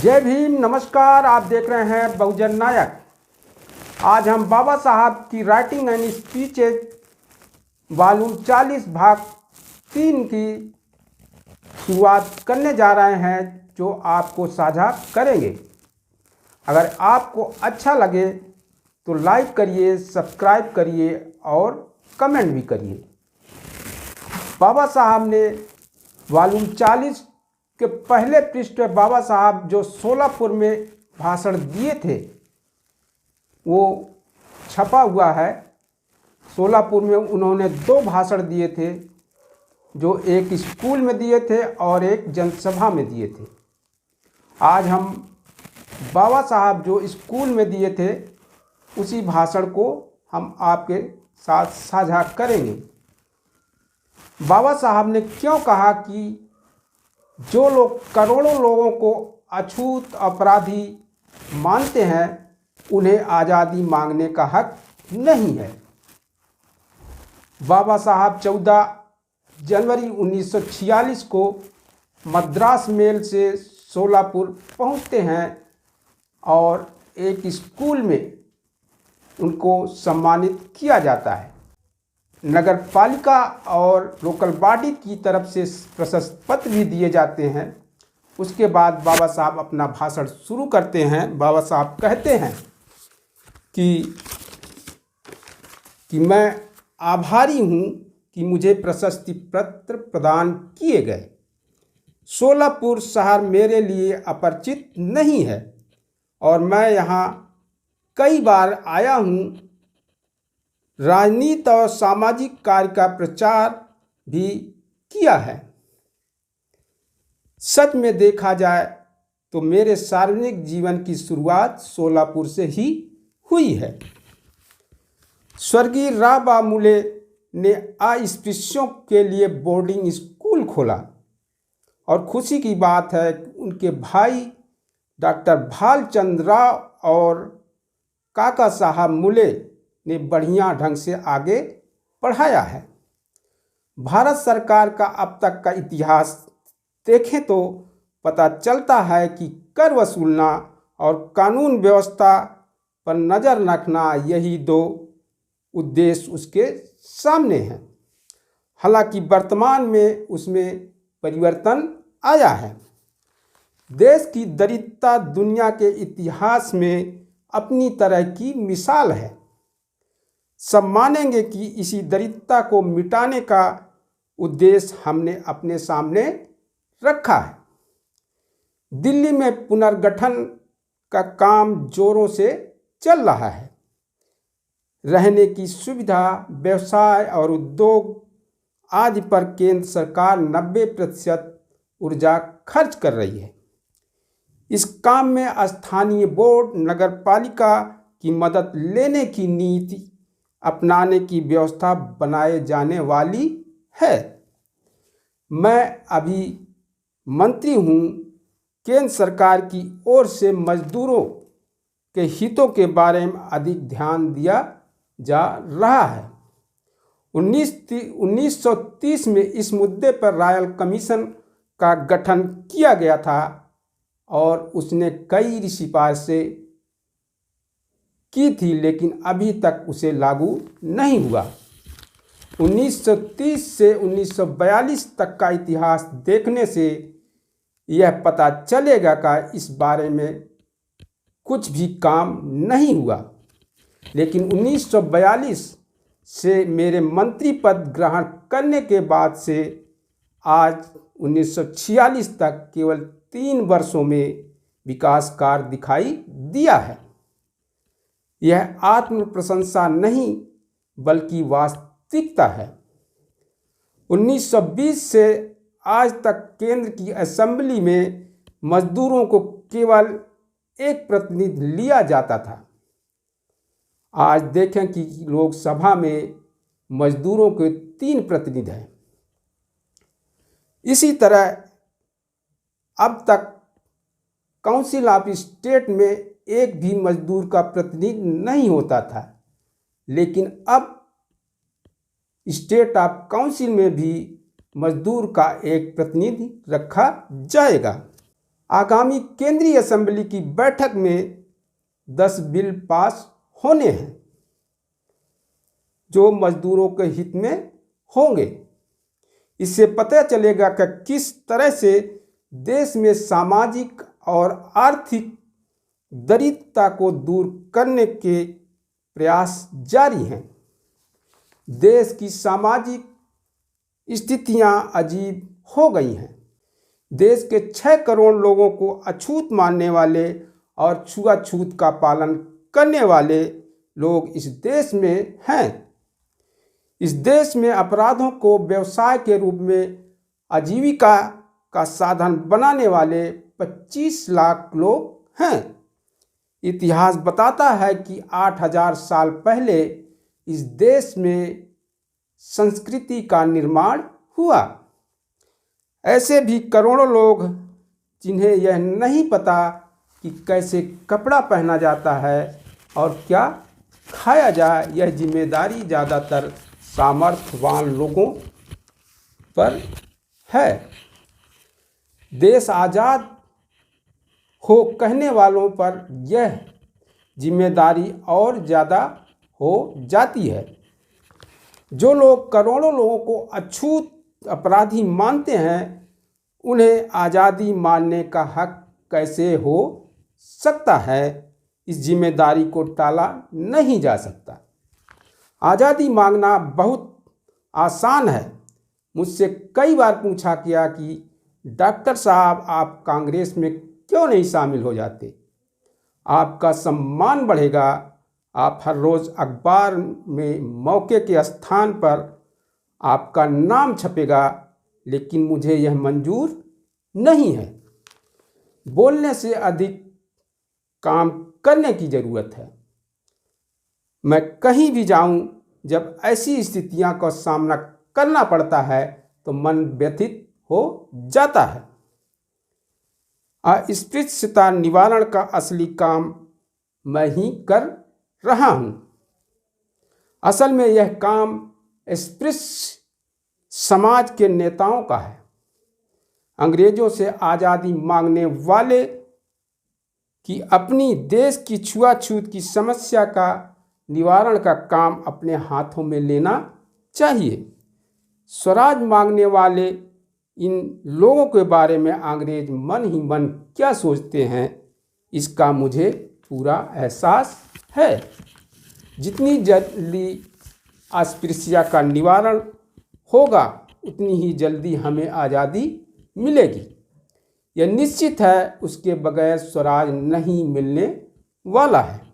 जय भीम, नमस्कार। आप देख रहे हैं बहुजन नायक। आज हम बाबा साहब की राइटिंग एंड स्पीचेज वॉल्यूम 40 भाग 3 की शुरुआत करने जा रहे हैं, जो आपको साझा करेंगे। अगर आपको अच्छा लगे तो लाइक करिए, सब्सक्राइब करिए और कमेंट भी करिए। बाबा साहब ने वॉल्यूम 40 के पहले पृष्ठ पे बाबा साहब जो सोलापुर में भाषण दिए थे वो छपा हुआ है। सोलापुर में उन्होंने 2 भाषण दिए थे, जो एक स्कूल में दिए थे और एक जनसभा में दिए थे। आज हम बाबा साहब जो स्कूल में दिए थे उसी भाषण को हम आपके साथ साझा करेंगे। बाबा साहब ने क्यों कहा कि जो लोग करोड़ों लोगों को अछूत अपराधी मानते हैं उन्हें आज़ादी मांगने का हक नहीं है। बाबा साहब 14 जनवरी 1946 को मद्रास मेल से सोलापुर पहुंचते हैं और एक स्कूल में उनको सम्मानित किया जाता है। नगर पालिका और लोकल बॉडी की तरफ से प्रशस्ति पत्र भी दिए जाते हैं। उसके बाद बाबा साहब अपना भाषण शुरू करते हैं। बाबा साहब कहते हैं कि मैं आभारी हूँ कि मुझे प्रशस्ति पत्र प्रदान किए गए। सोलापुर शहर मेरे लिए अपरिचित नहीं है और मैं यहाँ कई बार आया हूँ। राजनीति और सामाजिक कार्य का प्रचार भी किया है। सच में देखा जाए तो मेरे सार्वजनिक जीवन की शुरुआत सोलापुर से ही हुई है। स्वर्गीय राबा मुले ने अस्पृश्यों के लिए बोर्डिंग स्कूल खोला और खुशी की बात है कि उनके भाई डॉक्टर भालचंद्र राव और काका साहब मुले ने बढ़िया ढंग से आगे बढ़ाया है। भारत सरकार का अब तक का इतिहास देखें तो पता चलता है कि कर वसूलना और कानून व्यवस्था पर नज़र रखना, यही 2 उद्देश्य उसके सामने हैं। हालांकि वर्तमान में उसमें परिवर्तन आया है। देश की दरिद्रता दुनिया के इतिहास में अपनी तरह की मिसाल है। सब मानेंगे कि इसी दरिद्रता को मिटाने का उद्देश्य हमने अपने सामने रखा है। दिल्ली में पुनर्गठन का काम जोरों से चल रहा है। रहने की सुविधा, व्यवसाय और उद्योग आदि पर केंद्र सरकार 90% ऊर्जा खर्च कर रही है। इस काम में स्थानीय बोर्ड, नगर पालिका की मदद लेने की नीति अपनाने की व्यवस्था बनाए जाने वाली है। मैं अभी मंत्री हूँ। केंद्र सरकार की ओर से मजदूरों के हितों के बारे में अधिक ध्यान दिया जा रहा है। 1930 में इस मुद्दे पर रॉयल कमीशन का गठन किया गया था और उसने कई सिफारिशें की थी, लेकिन अभी तक उसे लागू नहीं हुआ। 1930 से 1942 तक का इतिहास देखने से यह पता चलेगा कि इस बारे में कुछ भी काम नहीं हुआ। लेकिन 1942 से मेरे मंत्री पद ग्रहण करने के बाद से आज 1946 तक केवल 3 वर्षों में विकास कार्य दिखाई दिया है। यह आत्म प्रशंसा नहीं बल्कि वास्तविकता है। 1920 से आज तक केंद्र की असेंबली में मजदूरों को केवल 1 प्रतिनिधि लिया जाता था। आज देखें कि लोकसभा में मजदूरों के 3 प्रतिनिधि हैं। इसी तरह अब तक काउंसिल ऑफ स्टेट में एक भी मजदूर का प्रतिनिधि नहीं होता था, लेकिन अब स्टेट ऑफ काउंसिल में भी मजदूर का एक प्रतिनिधि रखा जाएगा। आगामी केंद्रीय असेंबली की बैठक में 10 बिल पास होने हैं जो मजदूरों के हित में होंगे। इससे पता चलेगा कि किस तरह से देश में सामाजिक और आर्थिक दरिद्रता को दूर करने के प्रयास जारी हैं। देश की सामाजिक स्थितियां अजीब हो गई हैं। देश के 6 करोड़ लोगों को अछूत मानने वाले और छुआछूत का पालन करने वाले लोग इस देश में हैं। इस देश में अपराधों को व्यवसाय के रूप में आजीविका का साधन बनाने वाले 25 लाख लोग हैं। इतिहास बताता है कि 8000 साल पहले इस देश में संस्कृति का निर्माण हुआ। ऐसे भी करोड़ों लोग जिन्हें यह नहीं पता कि कैसे कपड़ा पहना जाता है और क्या खाया जाए, यह जिम्मेदारी ज़्यादातर सामर्थ्यवान लोगों पर है। देश आज़ाद हो कहने वालों पर यह जिम्मेदारी और ज़्यादा हो जाती है। जो लोग करोड़ों लोगों को अछूत अपराधी मानते हैं, उन्हें आज़ादी मानने का हक कैसे हो सकता है? इस जिम्मेदारी को टाला नहीं जा सकता। आज़ादी मांगना बहुत आसान है। मुझसे कई बार पूछा गया कि डॉक्टर साहब, आप कांग्रेस में क्यों नहीं शामिल हो जाते? आपका सम्मान बढ़ेगा, आप हर रोज़ अखबार में मौके के स्थान पर आपका नाम छपेगा, लेकिन मुझे यह मंजूर नहीं है। बोलने से अधिक काम करने की ज़रूरत है। मैं कहीं भी जाऊं, जब ऐसी स्थितियां का सामना करना पड़ता है तो मन व्यथित हो जाता है। अस्पृश्यता निवारण का असली काम मैं ही कर रहा हूं। असल में यह काम अस्पृश्य समाज के नेताओं का है। अंग्रेजों से आज़ादी मांगने वाले कि अपनी देश की छुआछूत की समस्या का निवारण का काम अपने हाथों में लेना चाहिए। स्वराज मांगने वाले इन लोगों के बारे में अंग्रेज मन ही मन क्या सोचते हैं, इसका मुझे पूरा एहसास है। जितनी जल्दी अस्पृश्यता का निवारण होगा, उतनी ही जल्दी हमें आज़ादी मिलेगी। यह निश्चित है, उसके बगैर स्वराज नहीं मिलने वाला है।